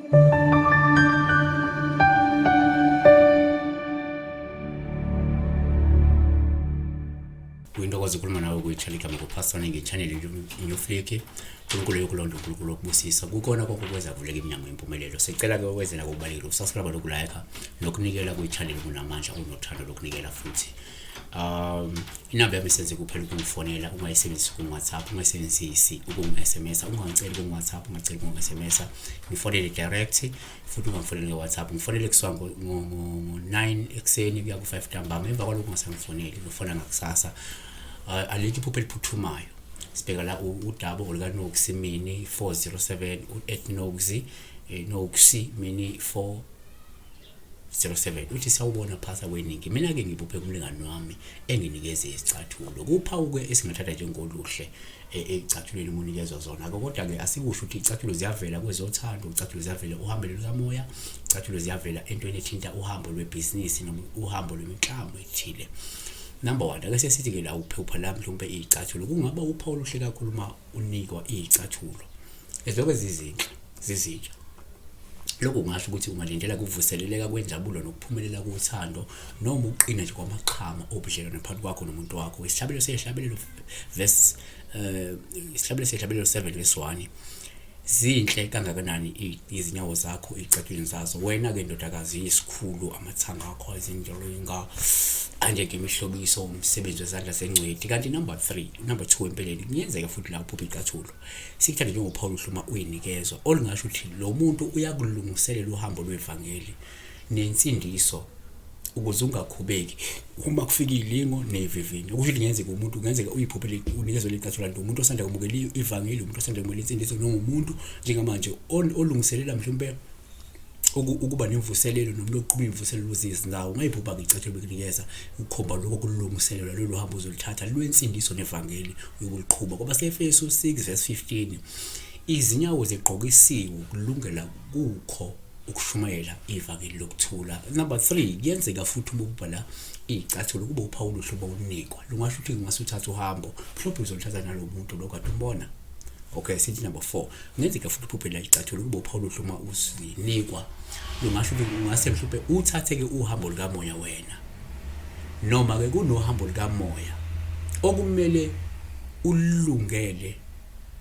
Kuyintokozo ukukhuluma nawe kuyitshali igama kuphasana nge-channel iNewFlick. uNkulunkulu yokulonda, uNkulunkulu wokubusisa, kukona konke okwezavuleka iminyango yempumelelo. Sicela-ke okwenzela kubalulekile ukusubscribe nokulike nokunikela kwi-channel kunamandla unothando lokunikela futhi. Inamba yami isenze kuphela ukungifonela, ungayisebenzisi ku-WhatsApp, ungayisebenzisi ukungi-SMS, ungangiceli ku-WhatsApp, ungaceli ukungi-SMS, ngifonele direct futhi ungangifoneli nge-WhatsApp. Ngifonele kusanga ngo-9 ekuseni kuya ku-5 ntambama, emva kwalokho ungasangifoneli, ngifona ngakusasa. Alikho iphupho eliphuthumayo. Sibheka la udaba olukanoksi mini 407 u-ethnoxy noxy mini 407 uthi sawubona phasa kweningi. Mina-ke ngibuphe kumlingani wami enginikeze isicathulo kuphawu-ke esingathatha njengoluhle ecathulweni munikezwa zona. Kodwa-ke asikusho ukuthi icathulo ziyavela kwezothando, icathulo ziyavela uhambelo lukamoya, icathulo ziyavela entweni ethinta uhambo lwebhizinisi noma uhambo lwemiklamo ethile. Number 1, ake sesithi-ke la uphupha la mhlawumbe iy'cathulo kungaba uphawu oluhle kakhulu uma unikwa iy'cathulo ezilokhu zizinhle zizintsha. Lokho kungasho ukuthi ungalindela kuvuseleleka kwenjabulo nokuphumelela kothando noma uqina nje kwamaqhama obudlelwano phakathi kwakho nomuntu wakho. Isihlabelelo seyihlabelelo verse isihlabelelo 7 verse 1. Zinhle kangakanani izinyawo zakho icatshuleni zazo, wena-ke ndodakazi yisikhulu, amathanga akho azinjalo anjeke imihlobiso umsebenzi wezandla zengcweti. Kanti number 2 empeleni kuyenzeka futhi la uphupha icathulo sikuthanda njengophawu oluhluma uyinikezwa olungasho ukuthi lo muntu uyakulungiselela uhambo lwevangeli nensindiso ukuze ungakhubeki uma kufika ilingo nevivinyo. Okusho ukuthi kungenzeka uyiphuphe unikezwe lecathulo nto umuntu osanda kumukela ivangeli, umuntu osanda kumukela insindiso, noma umuntu njengamanje olungiselela mhlawumbe ukuba nemvuselelo noma lokuqhuba imvuselelo uzizindawo. Ungayiphupha-ke icathulo bekunikeza ukukhomba lokho kulungiselela lolu hambo uzolithatha lwensindiso nevangeli uyoliqhuba. Ngoba se-Efesu 6 verse 15 izinyawo zegqokisiwe ukulungela kukho ukushumayela ivangeli lokuthula. Number 3, kuyenzeka futhi uma ubhala icathulo kube uphawu oluhlobo olunikwa. Lungasho ukuthi ungasuthatha uhambo mhlawumbe uzolithatha nalo muntu lo kade umbona. Okay, sithi number 4, kungenzeka futhi uphuphe la icathulo kube uphawu oluhluma uzinikwa. Lungasho ukuthi ungase mhlawumbe uthathe-ke uhambo likamoya wena, noma-ke kunohambo likamoya okumele ulungele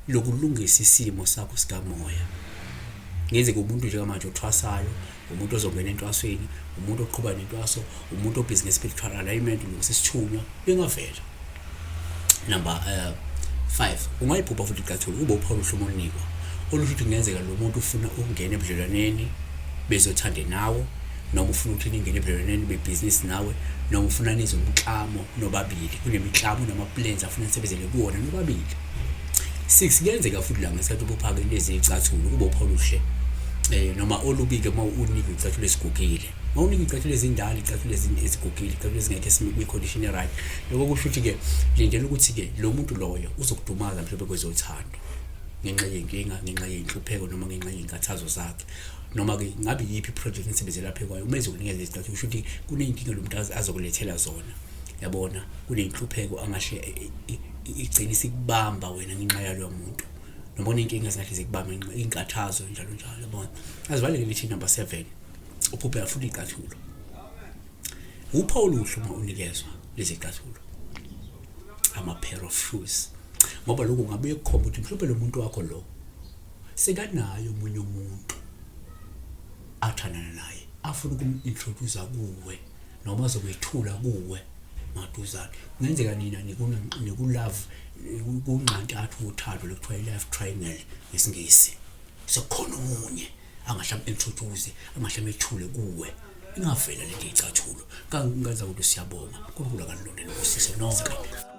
lokulungisa isimo sakho sikamoya. Ngenzeka umuntu njengamanje othwasayo, umuntu ozongena entwasweni, umuntu oqhuba nentwaso, umuntu obhizi nge-spiritual alignment, ulungisa isithunywa, bengavela. Number 5, ungayiphupha futhi icathulo kube uphawu oluhluma olunikwa olusho ukuthi kungenzeka lo muntu ufuna ukungena ebudlelwaneni bezothande nawe, noma ufuna ukuthi ningene ebudlelwaneni bebhizinisi nawe, noma ufuna nize umklamo nobabili, kunemiklamo nama-plans afuna nisebenzele kuwona nobabili. 6, kuyenzeka futhi la ngesikhathi ubuphake lezi icathulo kube uphawu oluhle noma olubike uma unika icathulo esigugile. Uma unika icathulo ezindala, icathulo ezigugile, icathulo ezingekho kwi-condition right, lokho kusho ukuthi-ke lindela ukuthi-ke lo muntu loyo uzokudumaza mhlawumbe kwezothando ngenxa yenkinga, ngenxa yenhlupheko noma ngenxa yenkathazo zakhe, noma-ke ngabe yiphi iproject nisebenzela lapha kwayo. Uma ezokunikeza izicathulo kusho ukuthi kuney'nkinga lo muntu azokulethela zona, yabona, kuney'nhlupheko angahle igcine isikubamba wena ngenxa yaloyo muntu, noma kuney'nkinga ezingahle zikubamba ngenxa yey'nkathazo njalo njalo, yabona. Asivaleke lithi number 7, uphupha futhi icathulo uphawu oluhle uma unikezwa lezi icathulo, ama-pair of shoes. Ngoba lokho ngabe kukhomba ukuthi mhlawumbe lo muntu wakho lo sekanayo omunye umuntu athandana naye afuna ukum-introduce kuwe noma azokwethula kuwe maduzane. Kungenzeka nina nikulove kunqantathu uthando lokuthiwa i-life triangle ngesingisi. Sekukhona omunye angahle am-introduce, angahle amethule kuwe. Ingavela lento icathulo kangenza ukuthi siyabonga kunkulunkulu akanilondele ubusise nonke. Kulela